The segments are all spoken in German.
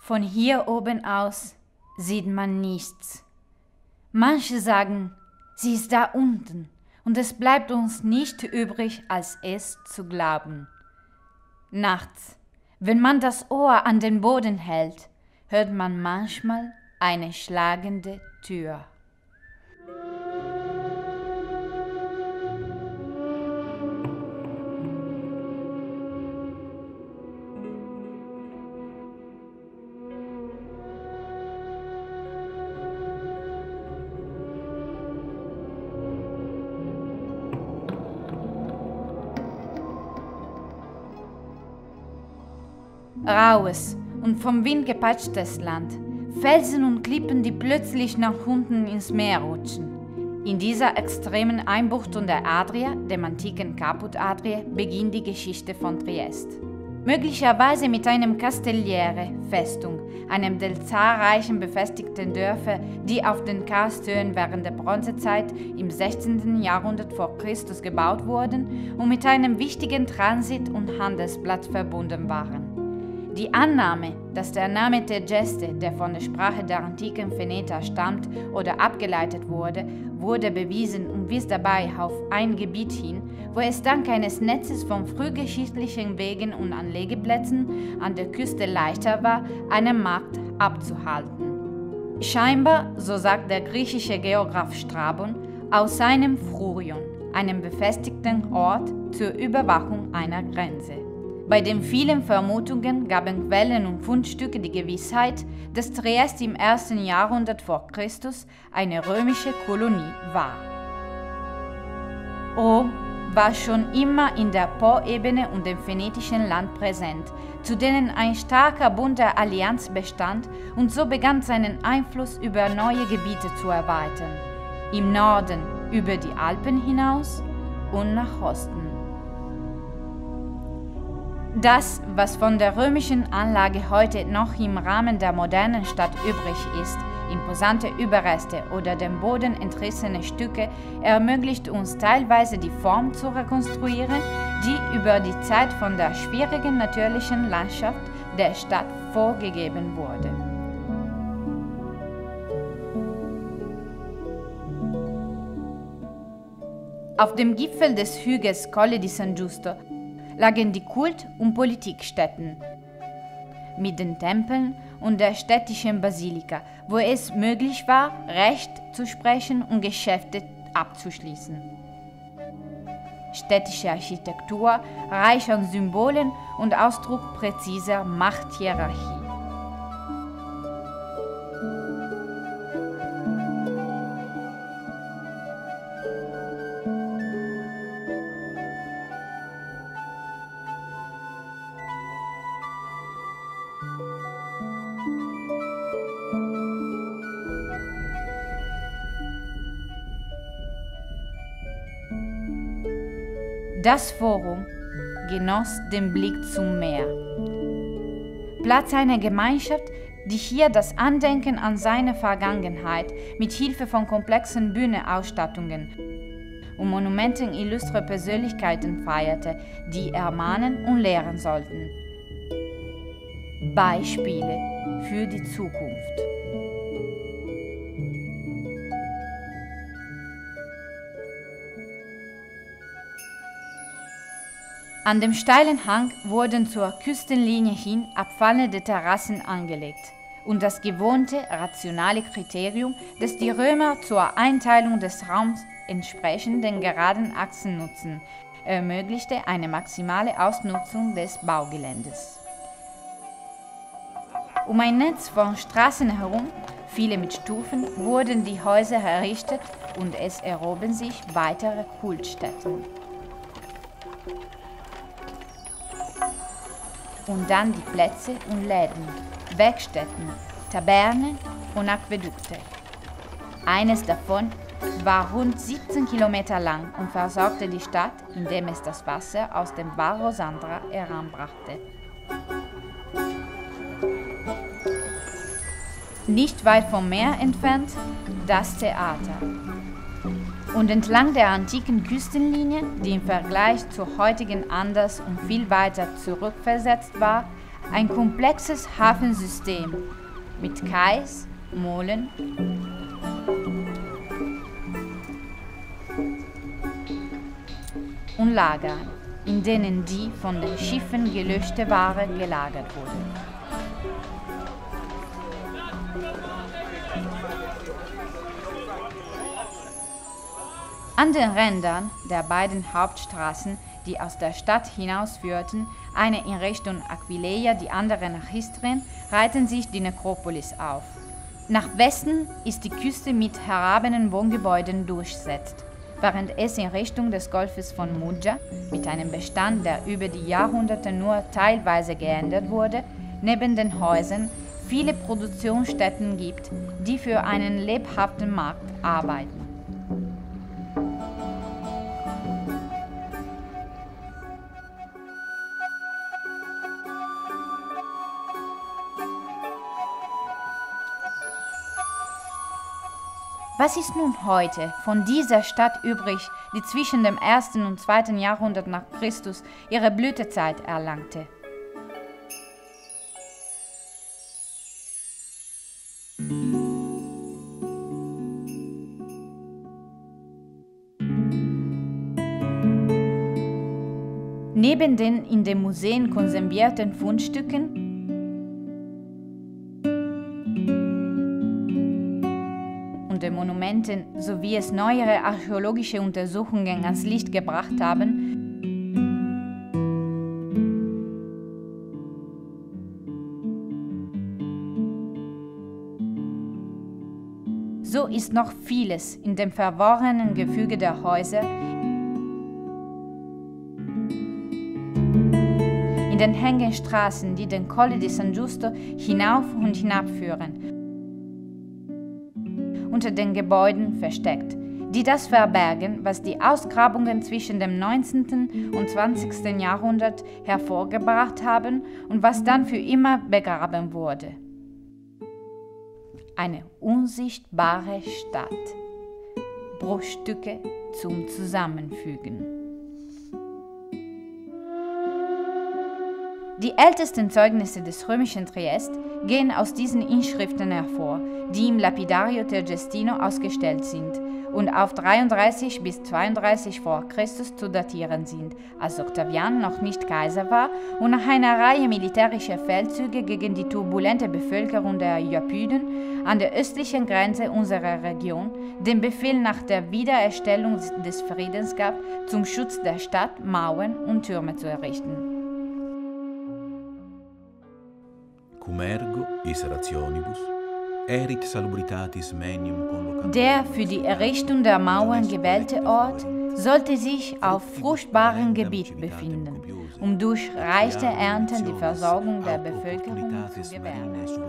Von hier oben aus sieht man nichts. Manche sagen, sie ist da unten, und es bleibt uns nicht übrig, als es zu glauben. Nachts, wenn man das Ohr an den Boden hält, hört man manchmal eine schlagende Tür. Raues und vom Wind gepeitschtes Land, Felsen und Klippen, die plötzlich nach unten ins Meer rutschen. In dieser extremen Einbuchtung der Adria, dem antiken Caput Adriae, beginnt die Geschichte von Triest. Möglicherweise mit einem Castelliere, Festung, einem der zahlreichen befestigten Dörfer, die auf den Karsthöhen während der Bronzezeit im 16. Jahrhundert vor Christus gebaut wurden und mit einem wichtigen Transit- und Handelsplatz verbunden waren. Die Annahme, dass der Name Tegeste, der von der Sprache der antiken Veneter stammt oder abgeleitet wurde, wurde bewiesen und wies dabei auf ein Gebiet hin, wo es dank eines Netzes von frühgeschichtlichen Wegen und Anlegeplätzen an der Küste leichter war, einen Markt abzuhalten. Scheinbar, so sagt der griechische Geograph Strabon, aus seinem Frurion, einem befestigten Ort zur Überwachung einer Grenze. Bei den vielen Vermutungen gaben Quellen und Fundstücke die Gewissheit, dass Triest im 1. Jahrhundert vor Christus eine römische Kolonie war. Rom war schon immer in der Po-Ebene und dem venetischen Land präsent, zu denen ein starker Bund der Allianz bestand, und so begann seinen Einfluss über neue Gebiete zu erweitern, im Norden über die Alpen hinaus und nach Osten. Das, was von der römischen Anlage heute noch im Rahmen der modernen Stadt übrig ist, imposante Überreste oder dem Boden entrissene Stücke, ermöglicht uns teilweise die Form zu rekonstruieren, die über die Zeit von der schwierigen natürlichen Landschaft der Stadt vorgegeben wurde. Auf dem Gipfel des Hügels Colle di San Giusto lagen die Kult- und Politikstätten mit den Tempeln und der städtischen Basilika, wo es möglich war, Recht zu sprechen und Geschäfte abzuschließen. Städtische Architektur, reich an Symbolen und Ausdruck präziser Machthierarchie. Das Forum genoss den Blick zum Meer. Platz einer Gemeinschaft, die hier das Andenken an seine Vergangenheit mit Hilfe von komplexen Bühnenausstattungen und Monumenten illustrer Persönlichkeiten feierte, die ermahnen und lehren sollten. Beispiele für die Zukunft. An dem steilen Hang wurden zur Küstenlinie hin abfallende Terrassen angelegt und das gewohnte, rationale Kriterium, das die Römer zur Einteilung des Raums entsprechend den geraden Achsen nutzen, ermöglichte eine maximale Ausnutzung des Baugeländes. Um ein Netz von Straßen herum, viele mit Stufen, wurden die Häuser errichtet und es erhoben sich weitere Kultstätten. Und dann die Plätze und Läden, Werkstätten, Tabernen und Aquädukte. Eines davon war rund 17 Kilometer lang und versorgte die Stadt, indem es das Wasser aus dem Val Rosandra heranbrachte. Nicht weit vom Meer entfernt das Theater. Und entlang der antiken Küstenlinie, die im Vergleich zur heutigen anders und viel weiter zurückversetzt war, ein komplexes Hafensystem mit Kais, Molen und Lagern, in denen die von den Schiffen gelöschte Ware gelagert wurde. An den Rändern der beiden Hauptstraßen, die aus der Stadt hinausführten, eine in Richtung Aquileia, die andere nach Istrien, reihten sich die Nekropolis auf. Nach Westen ist die Küste mit erhabenen Wohngebäuden durchsetzt, während es in Richtung des Golfes von Muggia, mit einem Bestand, der über die Jahrhunderte nur teilweise geändert wurde, neben den Häusern viele Produktionsstätten gibt, die für einen lebhaften Markt arbeiten. Was ist nun heute von dieser Stadt übrig, die zwischen dem 1. und 2. Jahrhundert nach Christus ihre Blütezeit erlangte? Neben den in den Museen konservierten Fundstücken und den Monumenten, so wie es neuere archäologische Untersuchungen ans Licht gebracht haben, so ist noch vieles in dem verworrenen Gefüge der Häuser, in den engen Straßen, die den Colle di San Giusto hinauf und hinab führen, unter den Gebäuden versteckt, die das verbergen, was die Ausgrabungen zwischen dem 19. und 20. Jahrhundert hervorgebracht haben und was dann für immer begraben wurde. Eine unsichtbare Stadt. Bruchstücke zum Zusammenfügen. Die ältesten Zeugnisse des römischen Triest gehen aus diesen Inschriften hervor, die im Lapidario Tergestino ausgestellt sind und auf 33 bis 32 vor Christus zu datieren sind, als Octavian noch nicht Kaiser war und nach einer Reihe militärischer Feldzüge gegen die turbulente Bevölkerung der Iapyden an der östlichen Grenze unserer Region den Befehl nach der Wiedererstellung des Friedens gab, zum Schutz der Stadt Mauern und Türme zu errichten. Der für die Errichtung der Mauern gewählte Ort sollte sich auf fruchtbarem Gebiet befinden, um durch reiche Ernten die Versorgung der Bevölkerung zu gewährleisten.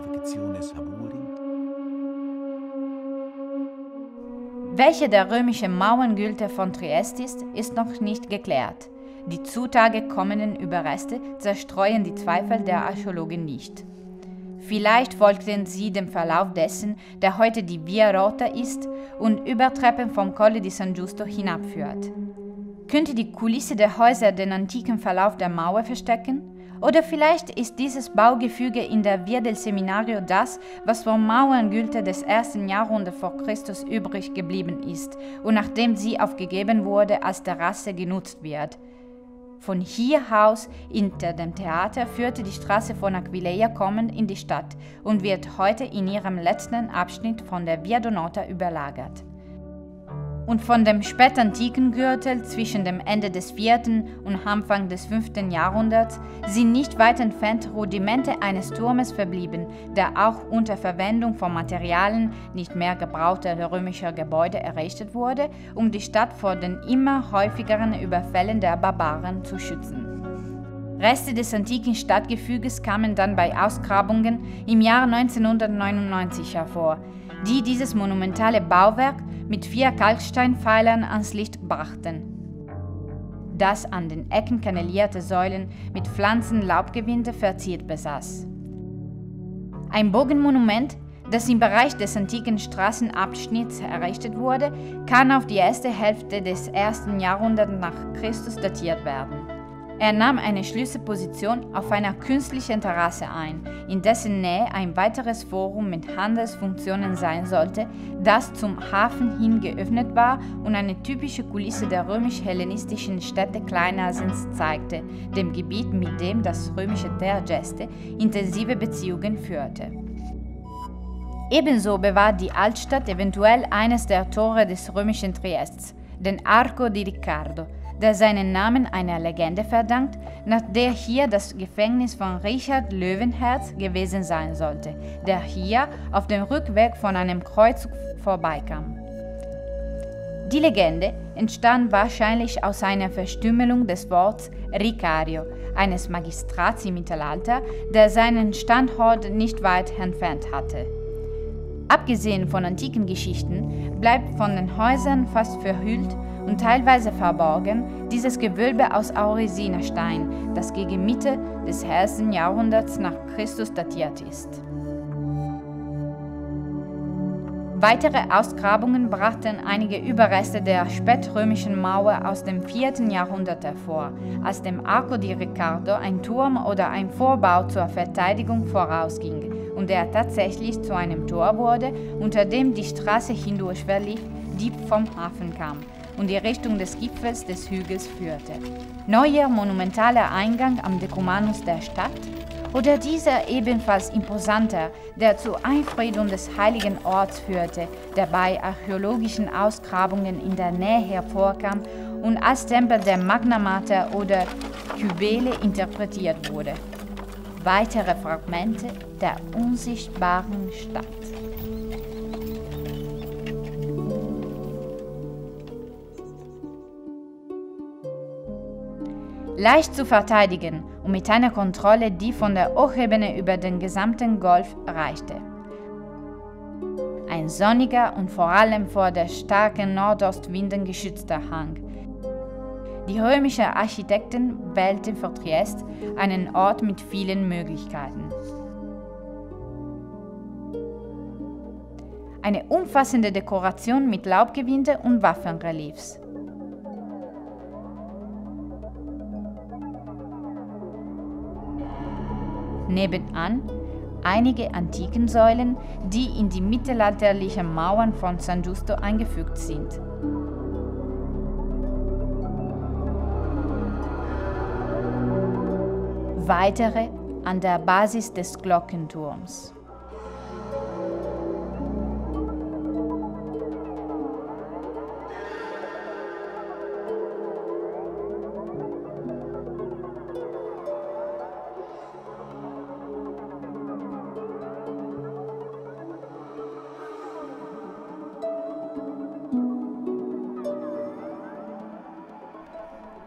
Welche der römischen Mauerngüter von Triest ist noch nicht geklärt. Die zutage kommenden Überreste zerstreuen die Zweifel der Archäologen nicht. Vielleicht folgten sie dem Verlauf dessen, der heute die Via Rota ist und über Treppen vom Colle di San Giusto hinabführt. Könnte die Kulisse der Häuser den antiken Verlauf der Mauer verstecken? Oder vielleicht ist dieses Baugefüge in der Via del Seminario das, was vom Mauerngüter des 1. Jahrhunderts vor Christus übrig geblieben ist und nachdem sie aufgegeben wurde, als Terrasse genutzt wird. Von hier aus hinter dem Theater führte die Straße von Aquileia kommend in die Stadt und wird heute in ihrem letzten Abschnitt von der Via Donata überlagert. Und von dem spätantiken Gürtel zwischen dem Ende des 4. und Anfang des 5. Jahrhunderts sind nicht weit entfernt Rudimente eines Turmes verblieben, der auch unter Verwendung von Materialien nicht mehr gebrauchter römischer Gebäude errichtet wurde, um die Stadt vor den immer häufigeren Überfällen der Barbaren zu schützen. Reste des antiken Stadtgefüges kamen dann bei Ausgrabungen im Jahr 1999 hervor, die dieses monumentale Bauwerk mit 4 Kalksteinpfeilern ans Licht brachten. Das an den Ecken kannelierte Säulen mit Pflanzenlaubgewinde verziert besaß. Ein Bogenmonument, das im Bereich des antiken Straßenabschnitts errichtet wurde, kann auf die erste Hälfte des 1. Jahrhunderts nach Christus datiert werden. Er nahm eine Schlüsselposition auf einer künstlichen Terrasse ein, in dessen Nähe ein weiteres Forum mit Handelsfunktionen sein sollte, das zum Hafen hin geöffnet war und eine typische Kulisse der römisch-hellenistischen Städte Kleinasiens zeigte, dem Gebiet, mit dem das römische Teergeste intensive Beziehungen führte. Ebenso bewahrt die Altstadt eventuell eines der Tore des römischen Triests, den Arco di Riccardo, der seinen Namen einer Legende verdankt, nach der hier das Gefängnis von Richard Löwenherz gewesen sein sollte, der hier auf dem Rückweg von einem Kreuzzug vorbeikam. Die Legende entstand wahrscheinlich aus einer Verstümmelung des Wortes Ricario, eines Magistrats im Mittelalter, der seinen Standort nicht weit entfernt hatte. Abgesehen von antiken Geschichten bleibt von den Häusern fast verhüllt und teilweise verborgen dieses Gewölbe aus Auresinerstein, das gegen Mitte des 1. Jahrhunderts nach Christus datiert ist. Weitere Ausgrabungen brachten einige Überreste der spätrömischen Mauer aus dem 4. Jahrhundert hervor, als dem Arco di Riccardo ein Turm oder ein Vorbau zur Verteidigung vorausging und der tatsächlich zu einem Tor wurde, unter dem die Straße hindurch verlief, die vom Hafen kam und die Richtung des Gipfels des Hügels führte. Neuer monumentaler Eingang am Decumanus der Stadt oder dieser ebenfalls imposanter, der zur Einfriedung des heiligen Orts führte, der bei archäologischen Ausgrabungen in der Nähe hervorkam und als Tempel der Magna Mater oder Kybele interpretiert wurde. Weitere Fragmente der unsichtbaren Stadt. Leicht zu verteidigen und mit einer Kontrolle, die von der Hochebene über den gesamten Golf reichte. Ein sonniger und vor allem vor der starken Nordostwinden geschützter Hang. Die römischen Architekten wählten für Triest einen Ort mit vielen Möglichkeiten. Eine umfassende Dekoration mit Laubgewinde und Waffenreliefs. Nebenan einige antiken Säulen, die in die mittelalterlichen Mauern von San Giusto eingefügt sind. Weitere an der Basis des Glockenturms.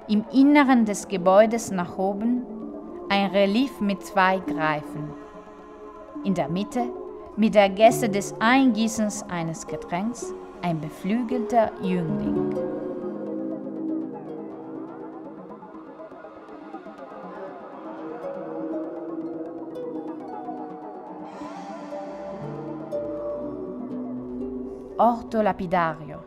Im Inneren des Gebäudes nach oben ein Relief mit 2 Greifen. In der Mitte, mit der Geste des Eingießens eines Getränks, ein beflügelter Jüngling. Orto Lapidario,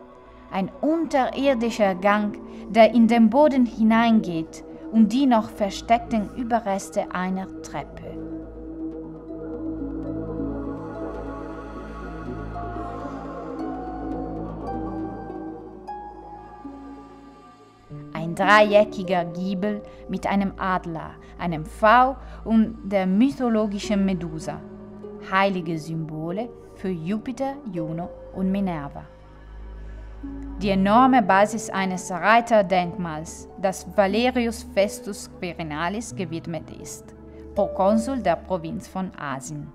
ein unterirdischer Gang, der in den Boden hineingeht und die noch versteckten Überreste einer Treppe. Ein dreieckiger Giebel mit einem Adler, einem V und der mythologischen Medusa, heilige Symbole für Jupiter, Juno und Minerva. Die enorme Basis eines Reiterdenkmals, das Valerius Festus Quirinalis gewidmet ist, Prokonsul der Provinz von Asien.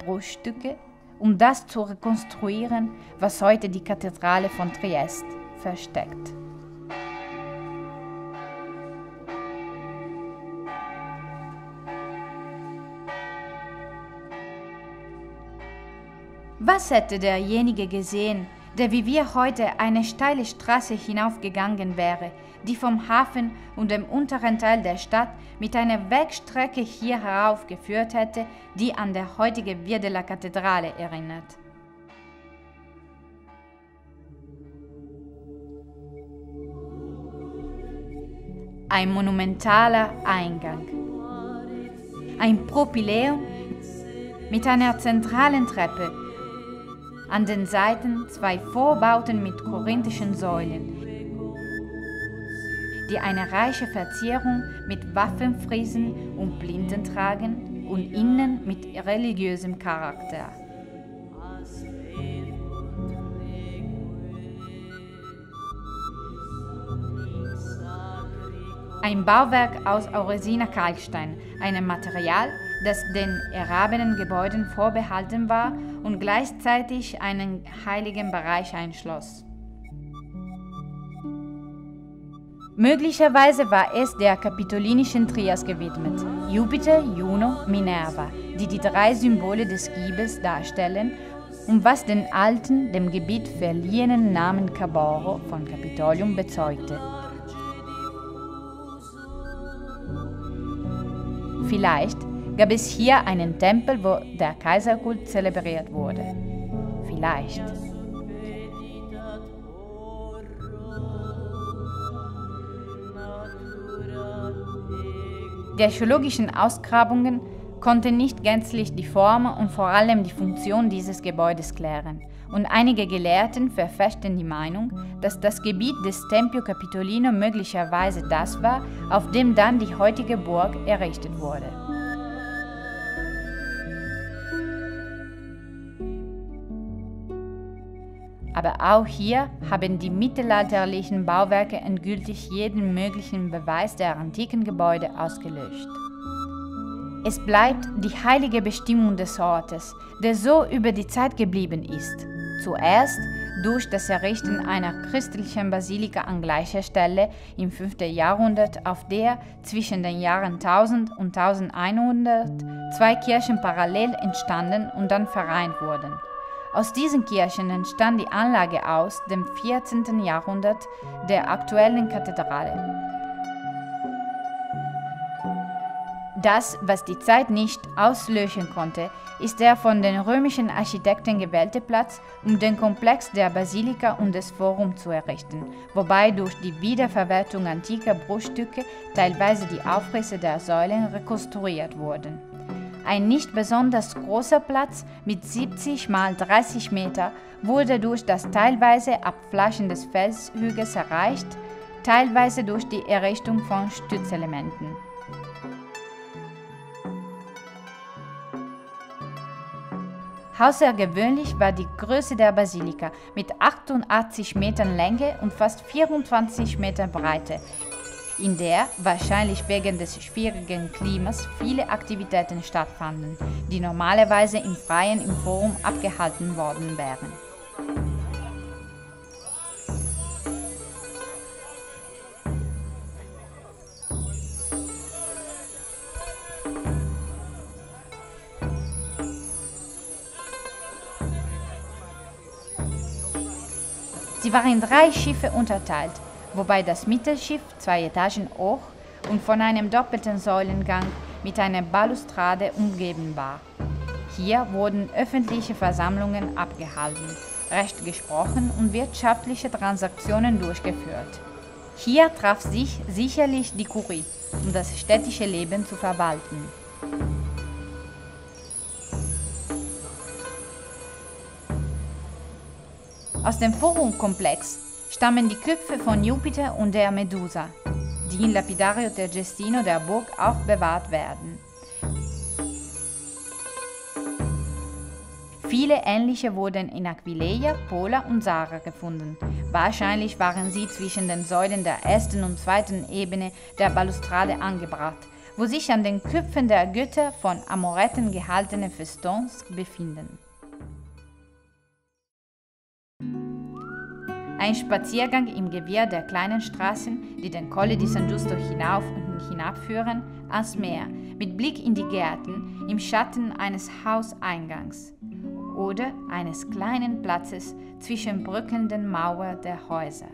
Bruchstücke, um das zu rekonstruieren, was heute die Kathedrale von Triest versteckt. Was hätte derjenige gesehen, der wie wir heute eine steile Straße hinaufgegangen wäre, die vom Hafen und dem unteren Teil der Stadt mit einer Wegstrecke hier heraufgeführt hätte, die an der heutige Via della Cattedrale erinnert? ein monumentaler Eingang. Ein Propyläum mit einer zentralen Treppe, an den Seiten 2 Vorbauten mit korinthischen Säulen, die eine reiche Verzierung mit Waffenfriesen und Plinten tragen und innen mit religiösem Charakter. Ein Bauwerk aus Auresiner Kalkstein, einem Material, das den erhabenen Gebäuden vorbehalten war und gleichzeitig einen heiligen Bereich einschloss. Möglicherweise war es der kapitolinischen Trias gewidmet, Jupiter, Juno, Minerva, die 3 Symbole des Giebels darstellen und was den alten, dem Gebiet verliehenen Namen Caboro von Kapitolium bezeugte. Vielleicht gab es hier einen Tempel, wo der Kaiserkult zelebriert wurde. Vielleicht. Die archäologischen Ausgrabungen konnten nicht gänzlich die Form und vor allem die Funktion dieses Gebäudes klären, und einige Gelehrten verfechten die Meinung, dass das Gebiet des Tempio Capitolino möglicherweise das war, auf dem dann die heutige Burg errichtet wurde. Aber auch hier haben die mittelalterlichen Bauwerke endgültig jeden möglichen Beweis der antiken Gebäude ausgelöscht. Es bleibt die heilige Bestimmung des Ortes, der so über die Zeit geblieben ist. Zuerst durch das Errichten einer christlichen Basilika an gleicher Stelle im 5. Jahrhundert, auf der zwischen den Jahren 1000 und 1100 2 Kirchen parallel entstanden und dann vereint wurden. Aus diesen Kirchen entstand die Anlage aus dem 14. Jahrhundert der aktuellen Kathedrale. Das, was die Zeit nicht auslöschen konnte, ist der von den römischen Architekten gewählte Platz, um den Komplex der Basilika und des Forum zu errichten, wobei durch die Wiederverwertung antiker Bruchstücke teilweise die Aufrisse der Säulen rekonstruiert wurden. Ein nicht besonders großer Platz mit 70 mal 30 Meter wurde durch das teilweise Abflachen des Felshügels erreicht, teilweise durch die Errichtung von Stützelementen. Außergewöhnlich war die Größe der Basilika mit 88 Metern Länge und fast 24 Metern Breite, in der wahrscheinlich wegen des schwierigen Klimas viele Aktivitäten stattfanden, die normalerweise im Freien im Forum abgehalten worden wären. Sie waren in 3 Schiffe unterteilt, wobei das Mittelschiff 2 Etagen hoch und von einem doppelten Säulengang mit einer Balustrade umgeben war. Hier wurden öffentliche Versammlungen abgehalten, Recht gesprochen und wirtschaftliche Transaktionen durchgeführt. Hier traf sich sicherlich die Kurie, um das städtische Leben zu verwalten. Aus dem Forumkomplex stammen die Köpfe von Jupiter und der Medusa, die im Lapidario Tergestino der Burg aufbewahrt werden. Viele ähnliche wurden in Aquileia, Pola und Zara gefunden. Wahrscheinlich waren sie zwischen den Säulen der ersten und zweiten Ebene der Balustrade angebracht, wo sich an den Köpfen der Götter von Amoretten gehaltene Festons befinden. Ein Spaziergang im Gewirr der kleinen Straßen, die den Colle di San Giusto hinauf und hinabführen, ans Meer, mit Blick in die Gärten, im Schatten eines Hauseingangs oder eines kleinen Platzes zwischen bröckelnden Mauern der Häuser.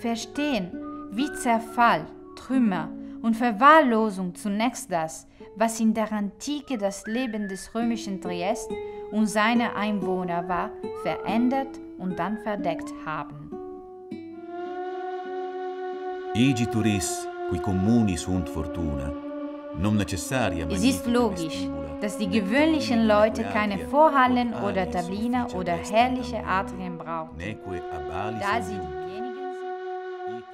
Verstehen, wie Zerfall, Trümmer und Verwahrlosung zunächst das, was in der Antike das Leben des römischen Triest und seiner Einwohner war, verändert und dann verdeckt haben. Igi turis, qui comuni sunt fortuna, non necessaria Es ist logisch, dass die gewöhnlichen Leute keine Vorhallen oder Tabliner oder herrliche Atrien brauchten, da sie diejenigen sind.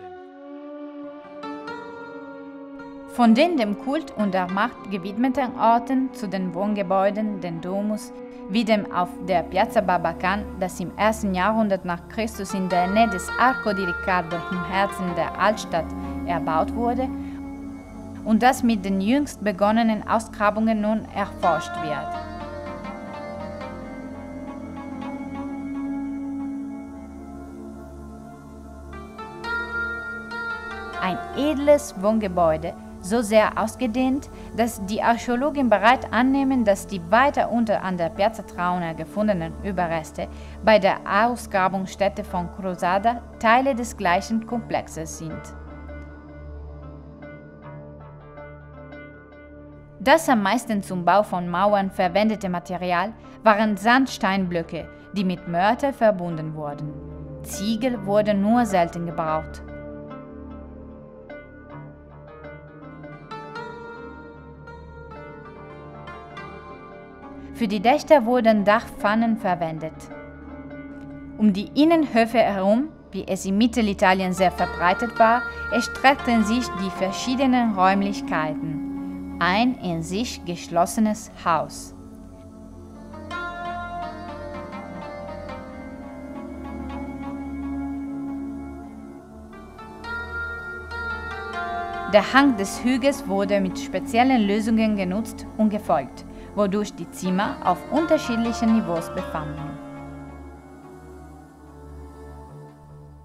Von den dem Kult und der Macht gewidmeten Orten zu den Wohngebäuden, den Domus, wie dem auf der Piazza Barbacan, das im 1. Jahrhundert nach Christus in der Nähe des Arco di Riccardo im Herzen der Altstadt erbaut wurde und das mit den jüngst begonnenen Ausgrabungen nun erforscht wird. Ein edles Wohngebäude, so sehr ausgedehnt, dass die Archäologen bereit annehmen, dass die weiter unter an der Piazza Trauna gefundenen Überreste bei der Ausgrabungsstätte von Crosada Teile des gleichen Komplexes sind. Das am meisten zum Bau von Mauern verwendete Material waren Sandsteinblöcke, die mit Mörtel verbunden wurden. Ziegel wurden nur selten gebraucht. Für die Dächer wurden Dachpfannen verwendet. Um die Innenhöfe herum, wie es in Mittelitalien sehr verbreitet war, erstreckten sich die verschiedenen Räumlichkeiten. Ein in sich geschlossenes Haus. Der Hang des Hügels wurde mit speziellen Lösungen genutzt und gefolgt, wodurch die Zimmer auf unterschiedlichen Niveaus befanden.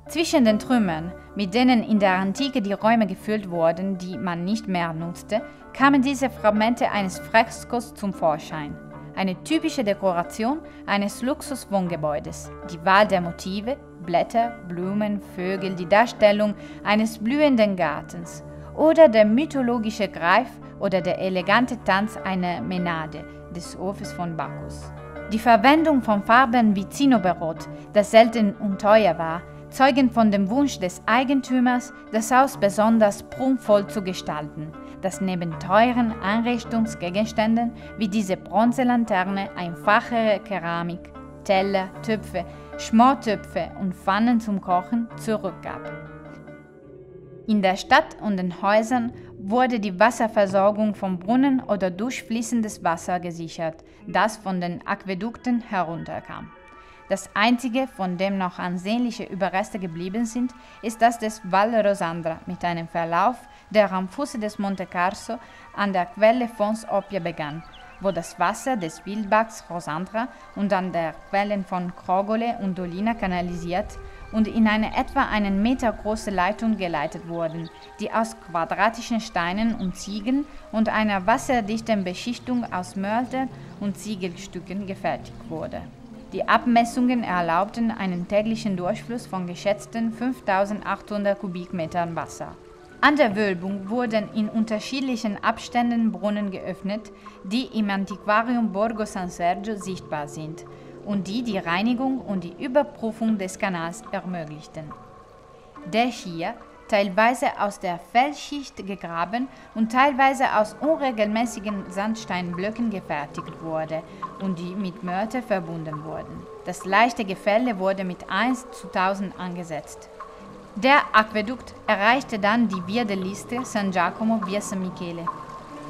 Zwischen den Trümmern, mit denen in der Antike die Räume gefüllt wurden, die man nicht mehr nutzte, kamen diese Fragmente eines Freskos zum Vorschein. Eine typische Dekoration eines Luxuswohngebäudes, die Wahl der Motive, Blätter, Blumen, Vögel, die Darstellung eines blühenden Gartens oder der mythologische Greif oder der elegante Tanz einer Menade, des Hofes von Bacchus. Die Verwendung von Farben wie Zinnoberrot, das selten und teuer war, zeugen von dem Wunsch des Eigentümers, das Haus besonders prunkvoll zu gestalten, das neben teuren Einrichtungsgegenständen wie diese Bronzelaterne einfachere Keramik, Teller, Töpfe, Schmortöpfe und Pfannen zum Kochen zurückgab. In der Stadt und den Häusern wurde die Wasserversorgung vom Brunnen oder durch fließendes Wasser gesichert, das von den Aquädukten herunterkam. Das einzige, von dem noch ansehnliche Überreste geblieben sind, ist das des Val Rosandra mit einem Verlauf, der am Fuße des Monte Carso an der Quelle Fons Oppia begann, wo das Wasser des Wildbachs Rosandra und an der Quellen von Crogole und Dolina kanalisiert und in eine etwa einen Meter große Leitung geleitet wurden, die aus quadratischen Steinen und Ziegeln und einer wasserdichten Beschichtung aus Mörtel und Ziegelstücken gefertigt wurde. Die Abmessungen erlaubten einen täglichen Durchfluss von geschätzten 5800 Kubikmetern Wasser. An der Wölbung wurden in unterschiedlichen Abständen Brunnen geöffnet, die im Antiquarium Borgo San Sergio sichtbar sind und die Reinigung und die Überprüfung des Kanals ermöglichten. Der hier, teilweise aus der Felsschicht gegraben und teilweise aus unregelmäßigen Sandsteinblöcken gefertigt wurde und die mit Mörtel verbunden wurden. Das leichte Gefälle wurde mit 1:1000 angesetzt. Der Aquädukt erreichte dann die Via dell'Istria, San Giacomo, Via San Michele.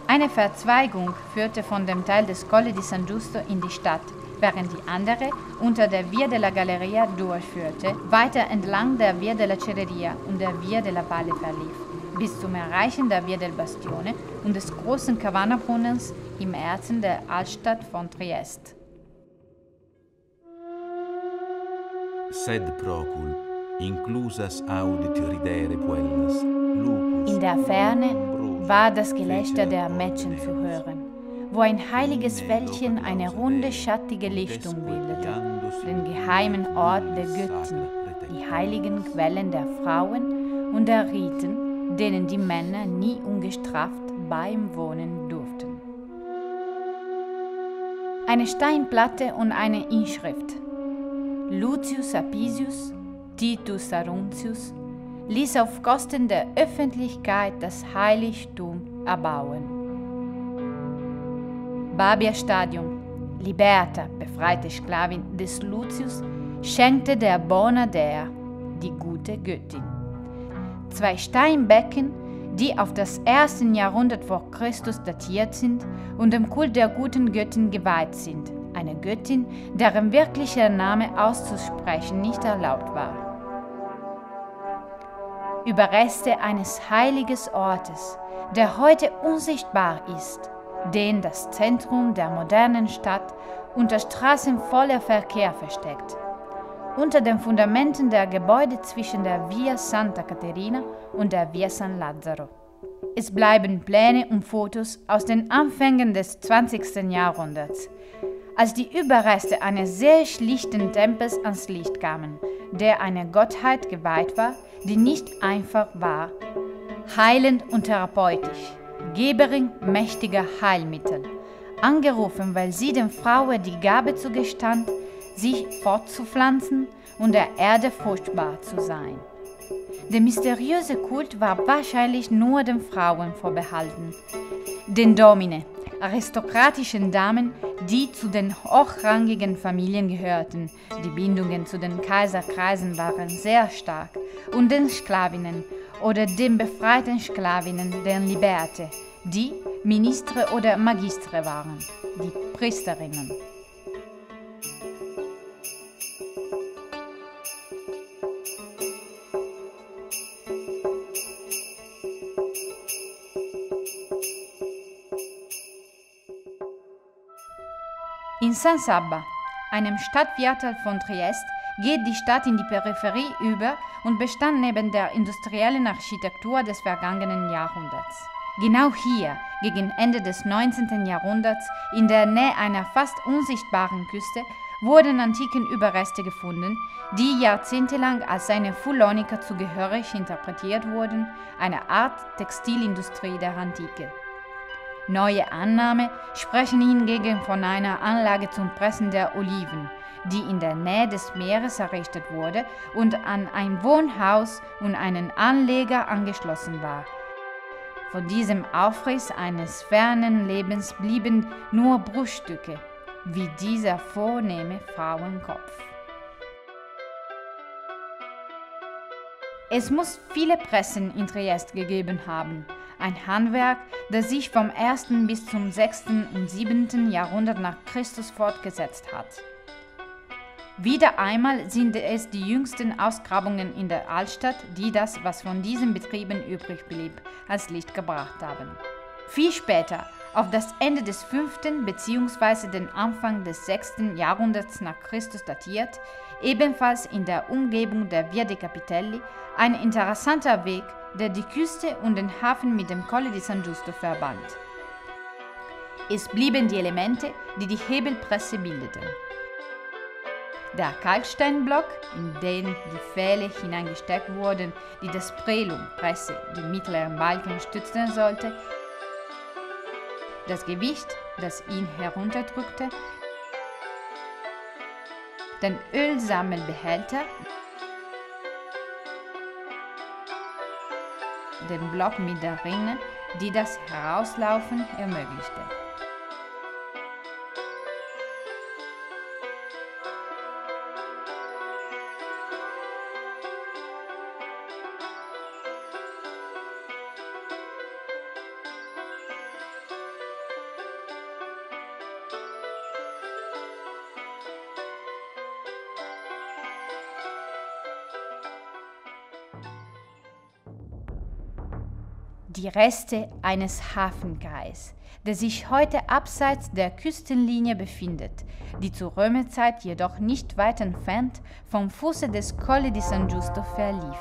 Eine Verzweigung führte von dem Teil des Colle di San Giusto in die Stadt, während die andere unter der Via della Galleria durchführte, weiter entlang der Via della Cerreria und der Via della Valle verlief, bis zum Erreichen der Via del Bastione und des großen Cavana-Brunnens im Herzen der Altstadt von Triest. Sed procul, inclusas audit ridere puellas, lucus. In der Ferne war das Gelächter der Mädchen zu hören, wo ein heiliges Wäldchen eine runde, schattige Lichtung bildete, den geheimen Ort der Götzen, die heiligen Quellen der Frauen und der Riten, denen die Männer nie ungestraft beiwohnen durften. Eine Steinplatte und eine Inschrift. Lucius Apicius, Titus Aruntius, ließ auf Kosten der Öffentlichkeit das Heiligtum erbauen. Babia-Stadium, Liberta, befreite Sklavin des Lucius, schenkte der Bonadea, die gute Göttin. 2 Steinbecken, die auf das 1. Jahrhundert vor Christus datiert sind und dem Kult der guten Göttin geweiht sind. Eine Göttin, deren wirklicher Name auszusprechen nicht erlaubt war. Überreste eines heiligen Ortes, der heute unsichtbar ist, den das Zentrum der modernen Stadt unter Straßen voller Verkehr versteckt. Unter den Fundamenten der Gebäude zwischen der Via Santa Caterina und der Via San Lazzaro. Es bleiben Pläne und Fotos aus den Anfängen des 20. Jahrhunderts, als die Überreste eines sehr schlichten Tempels ans Licht kamen, der einer Gottheit geweiht war, die nicht einfach war, heilend und therapeutisch, Geberin mächtiger Heilmittel, angerufen, weil sie den Frauen die Gabe zugestand, sich fortzupflanzen und der Erde fruchtbar zu sein. Der mysteriöse Kult war wahrscheinlich nur den Frauen vorbehalten, den Domine, aristokratischen Damen, die zu den hochrangigen Familien gehörten. Die Bindungen zu den Kaiserkreisen waren sehr stark, und den Sklavinnen oder den befreiten Sklavinnen, den Liberte, die Ministre oder Magistre waren, die Priesterinnen. In San Sabba, einem Stadtviertel von Triest, geht die Stadt in die Peripherie über und bestand neben der industriellen Architektur des vergangenen Jahrhunderts. Genau hier, gegen Ende des 19. Jahrhunderts, in der Nähe einer fast unsichtbaren Küste, wurden antiken Überreste gefunden, die jahrzehntelang als eine Fullonica zugehörig interpretiert wurden, eine Art Textilindustrie der Antike. Neue Annahmen sprechen hingegen von einer Anlage zum Pressen der Oliven, die in der Nähe des Meeres errichtet wurde und an ein Wohnhaus und einen Anleger angeschlossen war. Von diesem Aufriss eines fernen Lebens blieben nur Bruchstücke, wie dieser vornehme Frauenkopf. Es muss viele Pressen in Triest gegeben haben, ein Handwerk, das sich vom 1. bis zum 6. und 7. Jahrhundert nach Christus fortgesetzt hat. Wieder einmal sind es die jüngsten Ausgrabungen in der Altstadt, die das, was von diesen Betrieben übrig blieb, ans Licht gebracht haben. Viel später, auf das Ende des 5. bzw. den Anfang des 6. Jahrhunderts nach Christus datiert, ebenfalls in der Umgebung der Via dei Capitelli, ein interessanter Weg, der die Küste und den Hafen mit dem Colle di San Giusto verband. Es blieben die Elemente, die die Hebelpresse bildeten. Der Kalksteinblock, in den die Pfähle hineingesteckt wurden, die das Prelum, Presse, die mittleren Balken stützen sollte, das Gewicht, das ihn herunterdrückte, den Ölsammelbehälter, den Block mit der Rinne, die das Herauslaufen ermöglichte. Die Reste eines Hafenkais, der sich heute abseits der Küstenlinie befindet, die zur Römerzeit jedoch nicht weit entfernt vom Fuße des Colle di San Giusto verlief.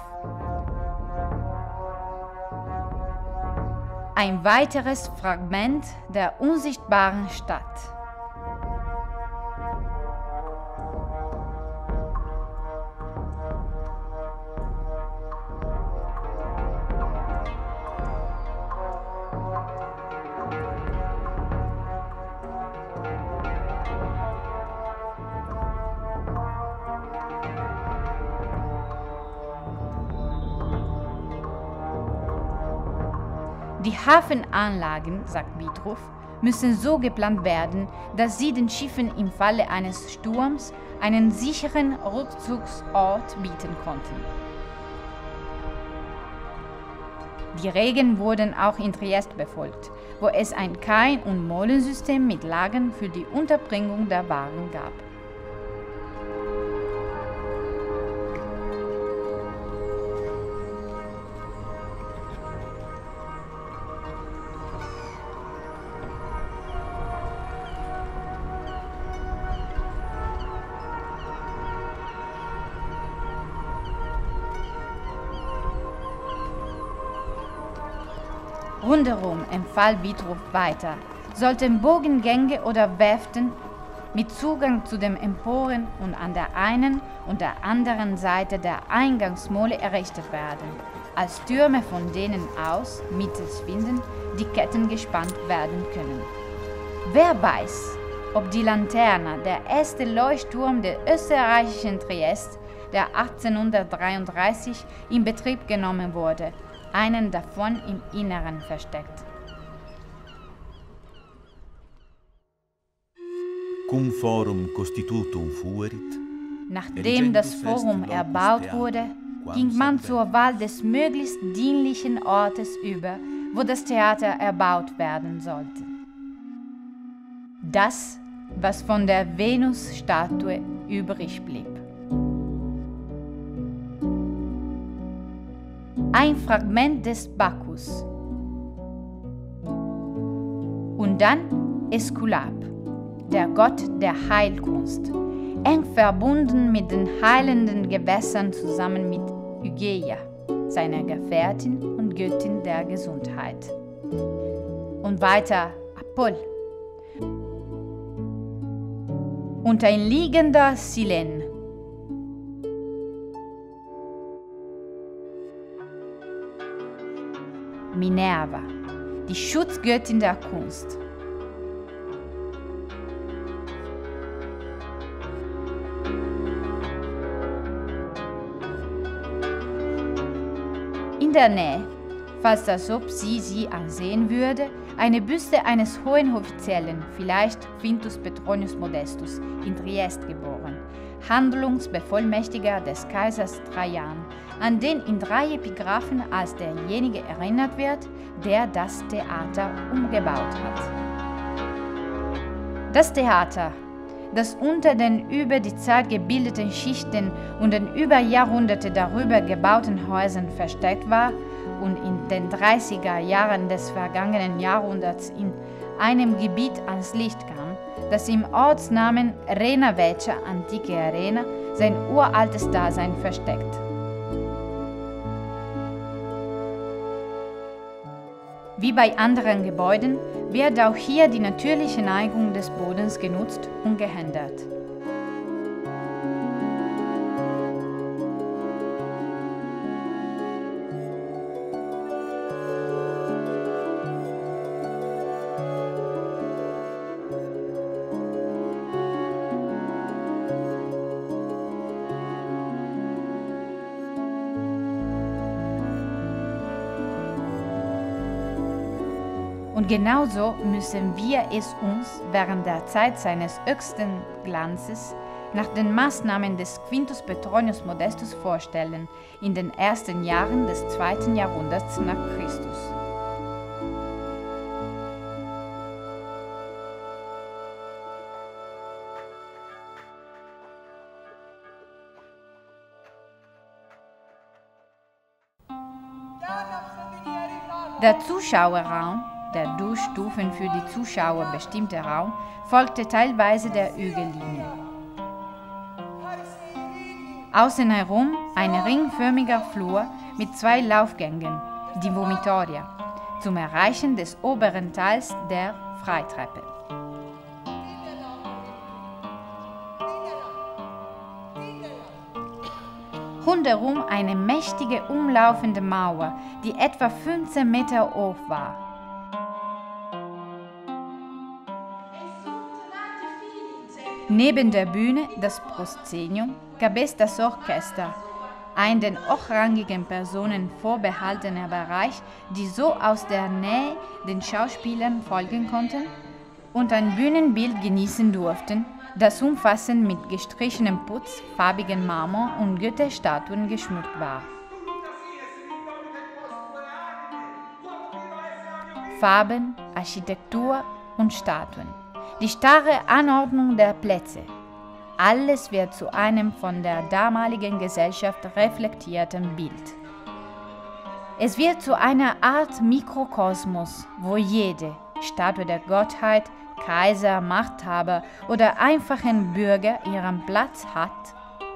Ein weiteres Fragment der unsichtbaren Stadt. Die Hafenanlagen, sagt Vitruv, müssen so geplant werden, dass sie den Schiffen im Falle eines Sturms einen sicheren Rückzugsort bieten konnten. Die Regeln wurden auch in Triest befolgt, wo es ein Kai- und Molensystem mit Lagern für die Unterbringung der Waren gab. Rundherum empfahl Vitruv weiter, sollten Bogengänge oder Werften mit Zugang zu den Emporen und an der einen und der anderen Seite der Eingangsmole errichtet werden, als Türme, von denen aus mittels Winden die Ketten gespannt werden können. Wer weiß, ob die Lanterne, der erste Leuchtturm der österreichischen Triest, der 1833 in Betrieb genommen wurde, einen davon im Inneren versteckt. Cum forum constitutum fuerit. Nachdem das Forum erbaut wurde, ging man zur Wahl des möglichst dienlichen Ortes über, wo das Theater erbaut werden sollte. Das, was von der Venus-Statue übrig blieb. Ein Fragment des Bacchus. Und dann Äskulap, der Gott der Heilkunst, eng verbunden mit den heilenden Gewässern zusammen mit Hygeia, seiner Gefährtin und Göttin der Gesundheit. Und weiter Apoll. Und ein liegender Silen. Minerva, die Schutzgöttin der Kunst. In der Nähe, fast als ob sie ansehen würde, eine Büste eines hohen Offiziellen, vielleicht Quintus Petronius Modestus, in Triest geboren, Handlungsbevollmächtiger des Kaisers Trajan, an den in 3 Epigraphen als derjenige erinnert wird, der das Theater umgebaut hat. Das Theater, das unter den über die Zeit gebildeten Schichten und den über Jahrhunderte darüber gebauten Häusern versteckt war und in den 30er Jahren des vergangenen Jahrhunderts in einem Gebiet ans Licht kam, das im Ortsnamen Rena Vecchia, antike Arena, sein uraltes Dasein versteckt. Wie bei anderen Gebäuden wird auch hier die natürliche Neigung des Bodens genutzt und gehindert. Und genauso müssen wir es uns während der Zeit seines höchsten Glanzes nach den Maßnahmen des Quintus Petronius Modestus vorstellen, in den ersten Jahren des 2. Jahrhunderts nach Christus. Der Zuschauerraum, der durch Stufen für die Zuschauer bestimmte Raum, folgte teilweise der Hügellinie. Außen herum ein ringförmiger Flur mit 2 Laufgängen, die Vomitoria, zum Erreichen des oberen Teils der Freitreppe. Rundherum eine mächtige umlaufende Mauer, die etwa 15 Meter hoch war. Neben der Bühne, das Proszenium, gab es das Orchester, ein den hochrangigen Personen vorbehaltener Bereich, die so aus der Nähe den Schauspielern folgen konnten und ein Bühnenbild genießen durften, das umfassend mit gestrichenem Putz, farbigem Marmor und Goethe-Statuen geschmückt war. Farben, Architektur und Statuen, die starre Anordnung der Plätze, alles wird zu einem von der damaligen Gesellschaft reflektierten Bild. Es wird zu einer Art Mikrokosmos, wo jede Statue der Gottheit, Kaiser, Machthaber oder einfachen Bürger ihren Platz hat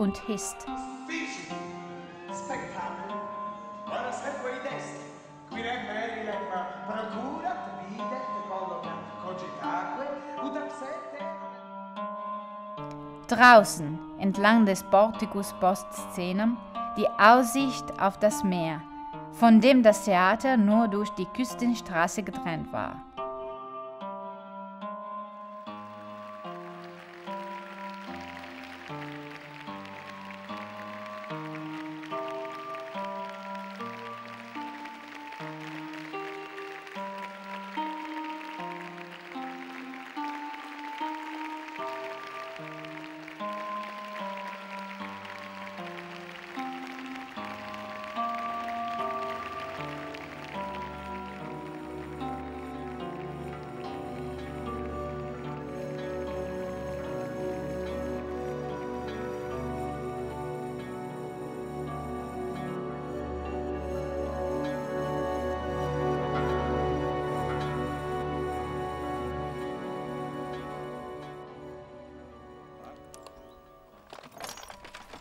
und ist. Draußen, entlang des Porticus Post Scenam, die Aussicht auf das Meer, von dem das Theater nur durch die Küstenstraße getrennt war.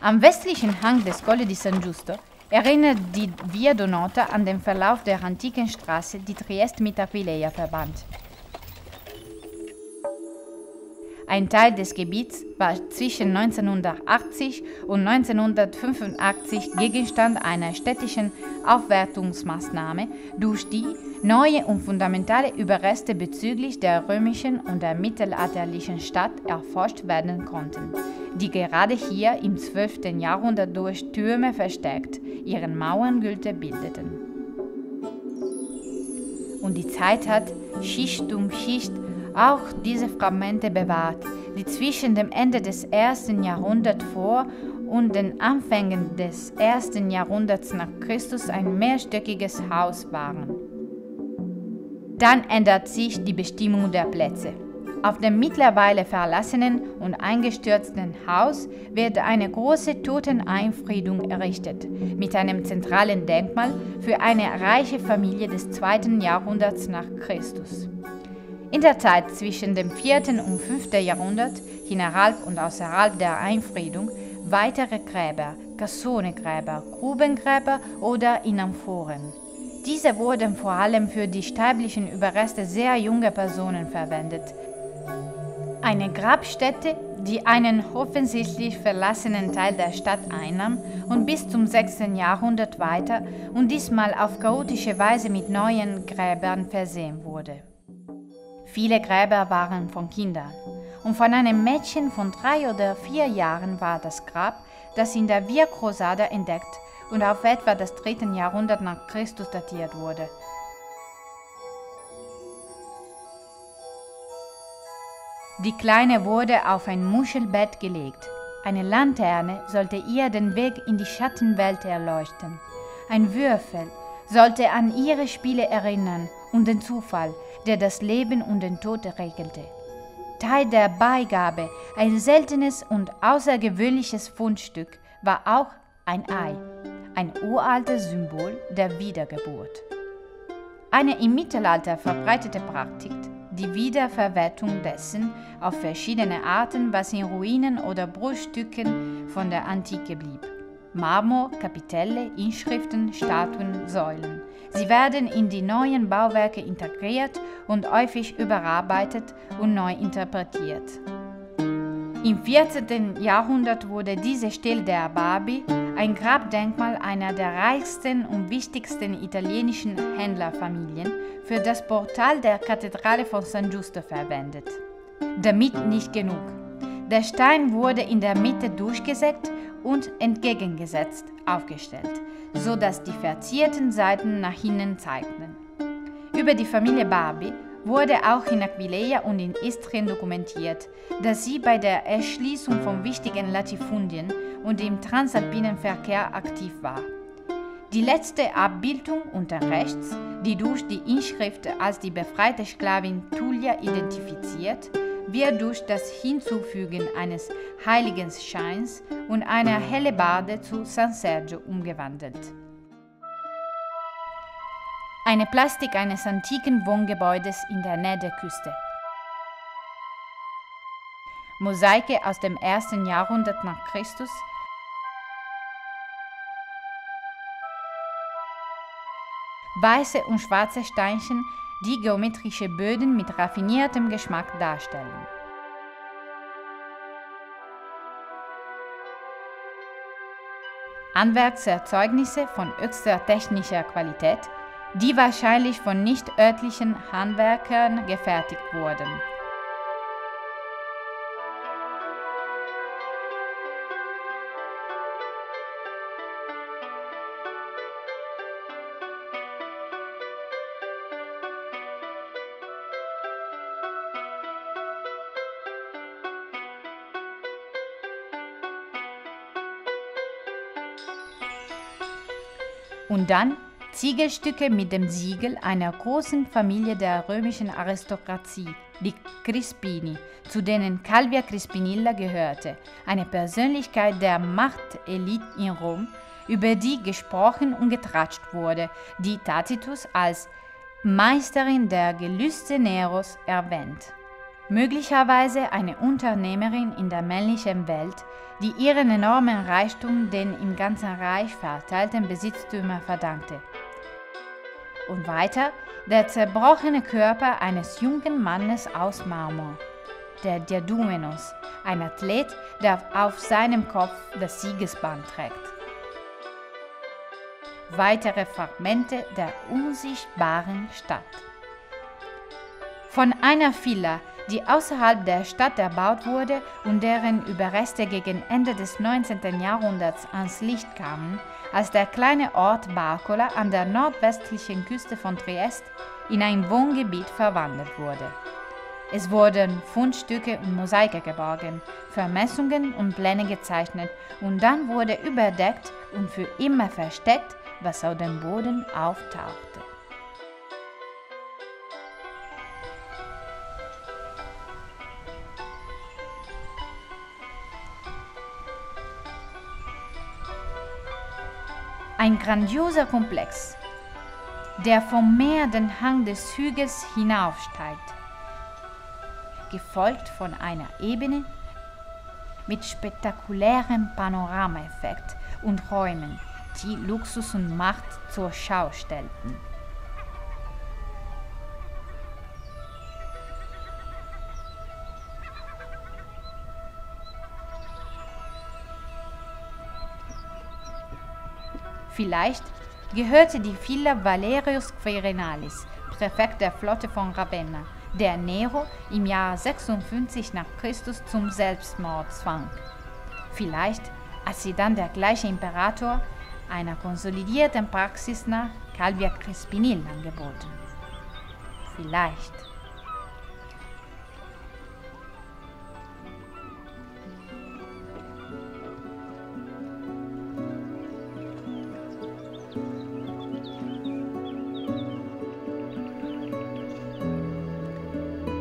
Am westlichen Hang des Colle di San Giusto erinnert die Via Donota an den Verlauf der antiken Straße, die Triest mit Aquileia verband. Ein Teil des Gebiets war zwischen 1980 und 1985 Gegenstand einer städtischen Aufwertungsmaßnahme, durch die neue und fundamentale Überreste bezüglich der römischen und der mittelalterlichen Stadt erforscht werden konnten, die gerade hier im 12. Jahrhundert durch Türme verstärkt ihren Mauerngürtel bildeten. Und die Zeit hat, Schicht um Schicht, auch diese Fragmente bewahrt, die zwischen dem Ende des 1. Jahrhunderts vor und den Anfängen des 1. Jahrhunderts nach Christus ein mehrstöckiges Haus waren. Dann ändert sich die Bestimmung der Plätze. Auf dem mittlerweile verlassenen und eingestürzten Haus wird eine große Toteneinfriedung errichtet, mit einem zentralen Denkmal für eine reiche Familie des 2. Jahrhunderts nach Christus. In der Zeit zwischen dem 4. und 5. Jahrhundert, innerhalb und außerhalb der Einfriedung, weitere Gräber, Cassonegräber, Grubengräber oder in Amphoren. Diese wurden vor allem für die sterblichen Überreste sehr junger Personen verwendet. Eine Grabstätte, die einen offensichtlich verlassenen Teil der Stadt einnahm und bis zum 6. Jahrhundert weiter und diesmal auf chaotische Weise mit neuen Gräbern versehen wurde. Viele Gräber waren von Kindern und von einem Mädchen von 3 oder 4 Jahren war das Grab, das in der Via Crosada entdeckt und auf etwa das 3. Jahrhundert nach Christus datiert wurde. Die Kleine wurde auf ein Muschelbett gelegt. Eine Lanterne sollte ihr den Weg in die Schattenwelt erleuchten. Ein Würfel sollte an ihre Spiele erinnern und den Zufall, der das Leben und den Tod regelte. Teil der Beigabe, ein seltenes und außergewöhnliches Fundstück, war auch ein Ei, ein uraltes Symbol der Wiedergeburt. Eine im Mittelalter verbreitete Praktik, die Wiederverwertung dessen auf verschiedene Arten, was in Ruinen oder Bruchstücken von der Antike blieb. Marmor, Kapitelle, Inschriften, Statuen, Säulen. Sie werden in die neuen Bauwerke integriert und häufig überarbeitet und neu interpretiert. Im 14. Jahrhundert wurde diese Stele der Barbi ein Grabdenkmal einer der reichsten und wichtigsten italienischen Händlerfamilien für das Portal der Kathedrale von San Giusto verwendet. Damit nicht genug. Der Stein wurde in der Mitte durchgesägt und entgegengesetzt aufgestellt, so dass die verzierten Seiten nach innen zeigten. Über die Familie Barby wurde auch in Aquileia und in Istrien dokumentiert, dass sie bei der Erschließung von wichtigen Latifundien und im transalpinen Verkehr aktiv war. Die letzte Abbildung unten rechts, die durch die Inschrift als die befreite Sklavin Tullia identifiziert, wird durch das Hinzufügen eines Heiligenscheins und einer Hellebarde zu San Sergio umgewandelt. Eine Plastik eines antiken Wohngebäudes in der Nähe der Küste. Mosaike aus dem 1. Jahrhundert nach Christus. Weiße und schwarze Steinchen, die geometrische Böden mit raffiniertem Geschmack darstellen. Handwerkserzeugnisse von höchster technischer Qualität, die wahrscheinlich von nicht örtlichen Handwerkern gefertigt wurden. Und dann Ziegelstücke mit dem Siegel einer großen Familie der römischen Aristokratie, die Crispini, zu denen Calvia Crispinilla gehörte, eine Persönlichkeit der Machtelite in Rom, über die gesprochen und getratscht wurde, die Tacitus als Meisterin der Gelüste Neros erwähnt. Möglicherweise eine Unternehmerin in der männlichen Welt, die ihren enormen Reichtum den im ganzen Reich verteilten Besitztümern verdankte. Und weiter der zerbrochene Körper eines jungen Mannes aus Marmor, der Diadumenos, ein Athlet, der auf seinem Kopf das Siegesband trägt. Weitere Fragmente der unsichtbaren Stadt. Von einer Villa, die außerhalb der Stadt erbaut wurde und deren Überreste gegen Ende des 19. Jahrhunderts ans Licht kamen, als der kleine Ort Barcola an der nordwestlichen Küste von Triest in ein Wohngebiet verwandelt wurde. Es wurden Fundstücke und Mosaike geborgen, Vermessungen und Pläne gezeichnet und dann wurde überdeckt und für immer versteckt, was auf dem Boden auftauchte. Ein grandioser Komplex, der vom Meer den Hang des Hügels hinaufsteigt, gefolgt von einer Ebene mit spektakulärem Panoramaeffekt und Räumen, die Luxus und Macht zur Schau stellten. Vielleicht gehörte die Villa Valerius Quirinalis, Präfekt der Flotte von Ravenna, der Nero im Jahr 56 nach Christus zum Selbstmord zwang. Vielleicht, als sie dann der gleiche Imperator einer konsolidierten Praxis nach Calvia Crispinilla angeboten. Vielleicht.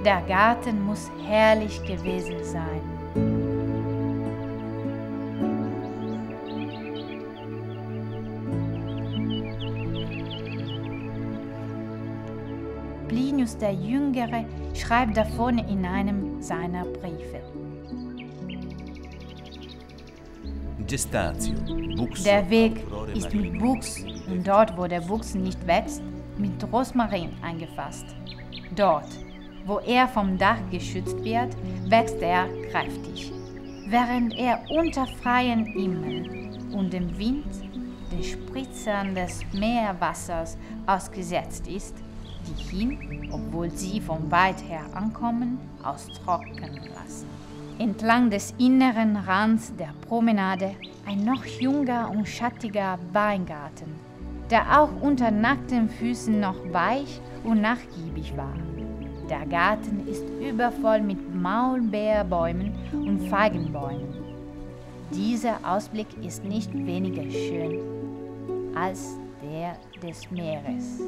Der Garten muss herrlich gewesen sein. Plinius der Jüngere schreibt davon in einem seiner Briefe. Der Weg ist mit Buchs und dort, wo der Buchs nicht wächst, mit Rosmarin eingefasst. Dort, wo er vom Dach geschützt wird, wächst er kräftig, während er unter freiem Himmel und dem Wind, den Spritzern des Meerwassers ausgesetzt ist, die ihn, obwohl sie von weit her ankommen, austrocknen lassen. Entlang des inneren Rands der Promenade ein noch junger und schattiger Weingarten, der auch unter nackten Füßen noch weich und nachgiebig war. Der Garten ist übervoll mit Maulbeerbäumen und Feigenbäumen. Dieser Ausblick ist nicht weniger schön als der des Meeres.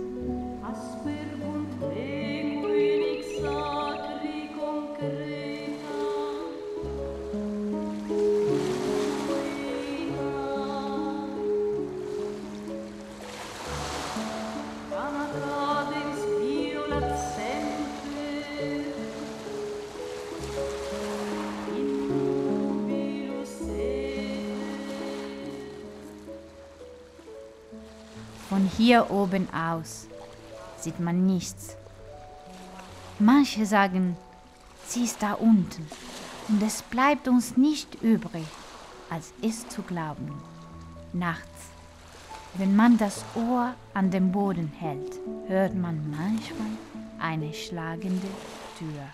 Von hier oben aus sieht man nichts. Manche sagen, sie ist da unten und es bleibt uns nicht übrig, als es zu glauben. Nachts, wenn man das Ohr an den Boden hält, hört man manchmal eine schlagende Tür.